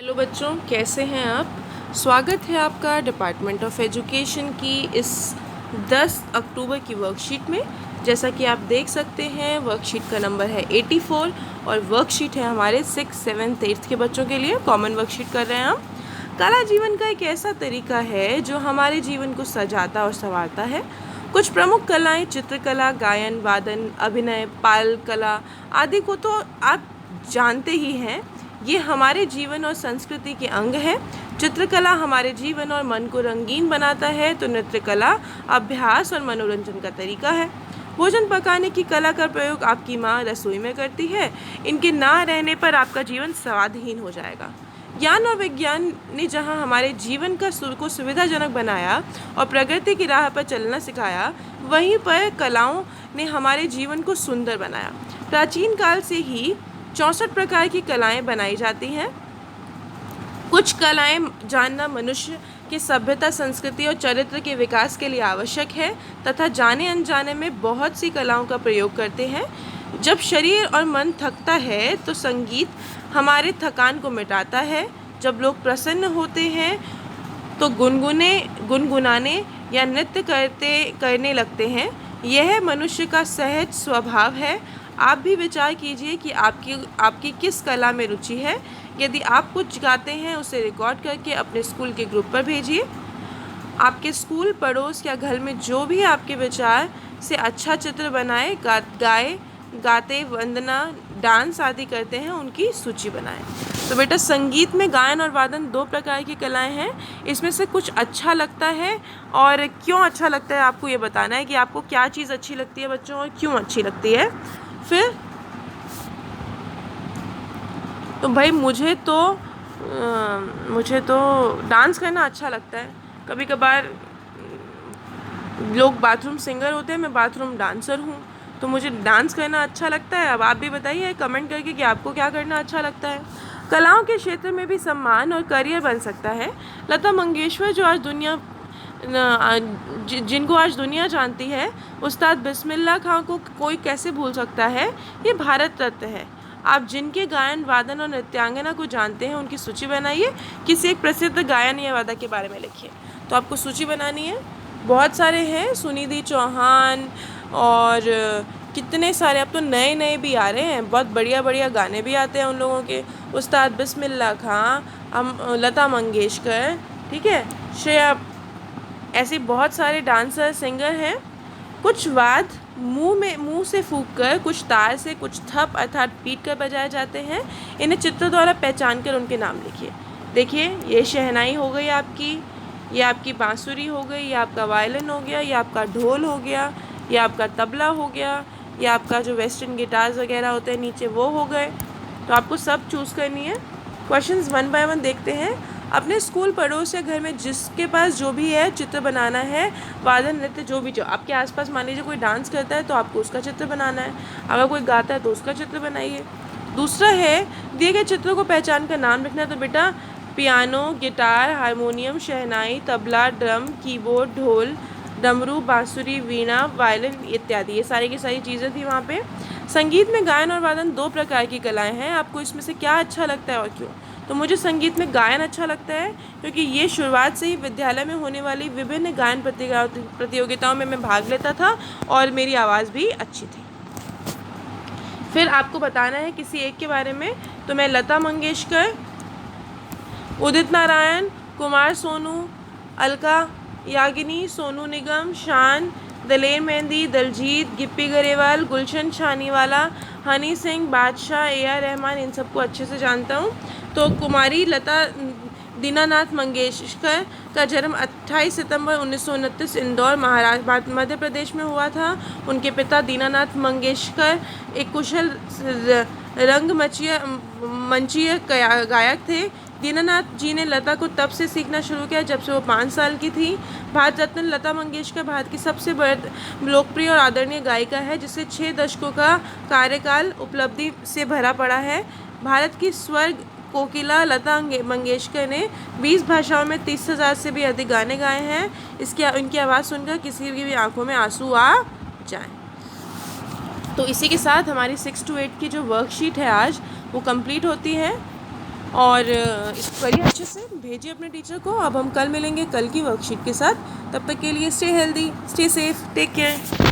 Hello बच्चों, कैसे हैं आप। स्वागत है आपका डिपार्टमेंट ऑफ एजुकेशन की इस 10 अक्टूबर की वर्कशीट में। जैसा कि आप देख सकते हैं, वर्कशीट का नंबर है 84 और वर्कशीट है हमारे 6, 7, 8 के बच्चों के लिए। कॉमन वर्कशीट कर रहे हैं हम। कला जीवन का एक ऐसा तरीका है जो हमारे जीवन को सजाता और संवारता है। कुछ प्रमुख कलाएं चित्रकला, गायन, वादन, अभिनय, पाल कला आदि को तो आप जानते ही हैं। ये हमारे जीवन और संस्कृति के अंग है। चित्रकला हमारे जीवन और मन को रंगीन बनाता है, तो नृत्य कला अभ्यास और मनोरंजन का तरीका है। भोजन पकाने की कला का प्रयोग आपकी माँ रसोई में करती है। इनके ना रहने पर आपका जीवन स्वादहीन हो जाएगा। ज्ञान और विज्ञान ने जहाँ हमारे जीवन का सुर को सुविधाजनक बनाया और प्रगति की राह पर चलना सिखाया, वहीं पर कलाओं ने हमारे जीवन को सुंदर बनाया। प्राचीन काल से ही 64 प्रकार की कलाएं बनाई जाती हैं। कुछ कलाएं जानना मनुष्य की सभ्यता, संस्कृति और चरित्र के विकास के लिए आवश्यक है तथा जाने अनजाने में बहुत सी कलाओं का प्रयोग करते हैं। जब शरीर और मन थकता है तो संगीत हमारे थकान को मिटाता है। जब लोग प्रसन्न होते हैं तो गुनगुनाने या नृत्य करने लगते हैं। यह मनुष्य का सहज स्वभाव है। आप भी विचार कीजिए कि आपकी किस कला में रुचि है। यदि आप कुछ गाते हैं, उसे रिकॉर्ड करके अपने स्कूल के ग्रुप पर भेजिए। आपके स्कूल, पड़ोस या घर में जो भी आपके विचार से अच्छा चित्र बनाए, गाते, वंदना, डांस आदि करते हैं, उनकी सूची बनाएं। तो बेटा, संगीत में गायन और वादन 2 प्रकार की कलाएं हैं। इसमें से कुछ अच्छा लगता है और क्यों अच्छा लगता है आपको ये बताना है कि आपको क्या चीज़ अच्छी लगती है बच्चों और क्यों अच्छी लगती है। फिर तो भाई मुझे तो डांस करना अच्छा लगता है। कभी कभार लोग बाथरूम सिंगर होते हैं, मैं बाथरूम डांसर हूँ, तो मुझे डांस करना अच्छा लगता है। अब आप भी बताइए कमेंट करके कि आपको क्या करना अच्छा लगता है। कलाओं के क्षेत्र में भी सम्मान और करियर बन सकता है। लता मंगेशकर जिनको आज दुनिया जानती है, उस्ताद बिस्मिल्लाह खां को कोई कैसे भूल सकता है। ये भारत रत्न है। आप जिनके गायन, वादन और नृत्यांगना को जानते हैं, उनकी सूची बनाइए। किसी एक प्रसिद्ध गायन या वादक के बारे में लिखिए। तो आपको सूची बनानी है। बहुत सारे हैं, सुनिधि चौहान और कितने सारे, अब तो नए नए भी आ रहे हैं, बहुत बढ़िया बढ़िया गाने भी आते हैं उन लोगों के। उस्ताद बिस्मिल्लाह खां, लता मंगेशकर, ठीक है, श्रेया, ऐसे बहुत सारे डांसर, सिंगर हैं। कुछ वाद मुंह से फूंक कर, कुछ तार से, कुछ थप अर्थात पीट कर बजाए जाते हैं। इन्हें चित्र द्वारा पहचान कर उनके नाम लिखिए। देखिए, ये शहनाई हो गई आपकी, ये आपकी बांसुरी हो गई, ये आपका वायलिन हो गया, ये आपका ढोल हो गया, ये आपका तबला हो गया, ये आपका जो वेस्टर्न गिटार्स वगैरह होते हैं नीचे, वो हो गए। तो आपको सब चूज़ करनी है। क्वेश्चंस 1 बाय 1 देखते हैं। अपने स्कूल, पड़ोस या घर में जिसके पास जो भी है चित्र बनाना है, वादन, नृत्य, जो आपके आसपास, मान लीजिए कोई डांस करता है तो आपको उसका चित्र बनाना है। अगर कोई गाता है तो उसका चित्र बनाइए। दूसरा है, दिए गए चित्रों को पहचान कर नाम लिखना। तो बेटा, पियानो, गिटार, हारमोनियम, शहनाई, तबला, ड्रम, कीबोर्ड, ढोल, डमरू, बांसुरी, वीणा, वायलिन इत्यादि, ये सारी की सारी चीज़ें थी वहाँ पे। संगीत में गायन और वादन 2 प्रकार की कलाएं हैं। आपको इसमें से क्या अच्छा लगता है और क्यों। तो मुझे संगीत में गायन अच्छा लगता है क्योंकि ये शुरुआत से ही विद्यालय में होने वाली विभिन्न गायन प्रतियोगिताओं में मैं भाग लेता था और मेरी आवाज़ भी अच्छी थी। फिर आपको बताना है किसी एक के बारे में। तो मैं लता मंगेशकर, उदित नारायण, कुमार सोनू, अलका याग्निक, सोनू निगम, शान, दलेर मेहंदी, दलजीत, गिप्पी गरेवाल, गुलशन छानीवाला, हनी सिंह, बादशाह, AR रहमान, इन सबको अच्छे से जानता हूँ। तो कुमारी लता दीनानाथ मंगेशकर का जन्म 28 सितंबर 1929 इंदौर, महाराष्ट्र, मध्य प्रदेश में हुआ था। उनके पिता दीनानाथ मंगेशकर एक कुशल मंचीय गायक थे। दीनानाथ जी ने लता को तब से सीखना शुरू किया जब से वो 5 साल की थी। भारत रत्न लता मंगेशकर भारत की सबसे लोकप्रिय और आदरणीय गायिका है, जिसे 6 दशकों का कार्यकाल उपलब्धि से भरा पड़ा है। भारत की स्वर्ग कोकिला लता मंगेशकर ने 20 भाषाओं में 30,000 से भी अधिक गाने गाए हैं। इनकी आवाज़ सुनकर किसी की भी आंखों में आंसू आ जाएं। तो इसी के साथ हमारी 6 to 8 की जो वर्कशीट है आज, वो कंप्लीट होती है। और इसको करिए अच्छे से, भेजिए अपने टीचर को। अब हम कल मिलेंगे कल की वर्कशीट के साथ। तब तक के लिए stay healthy, stay safe, take care.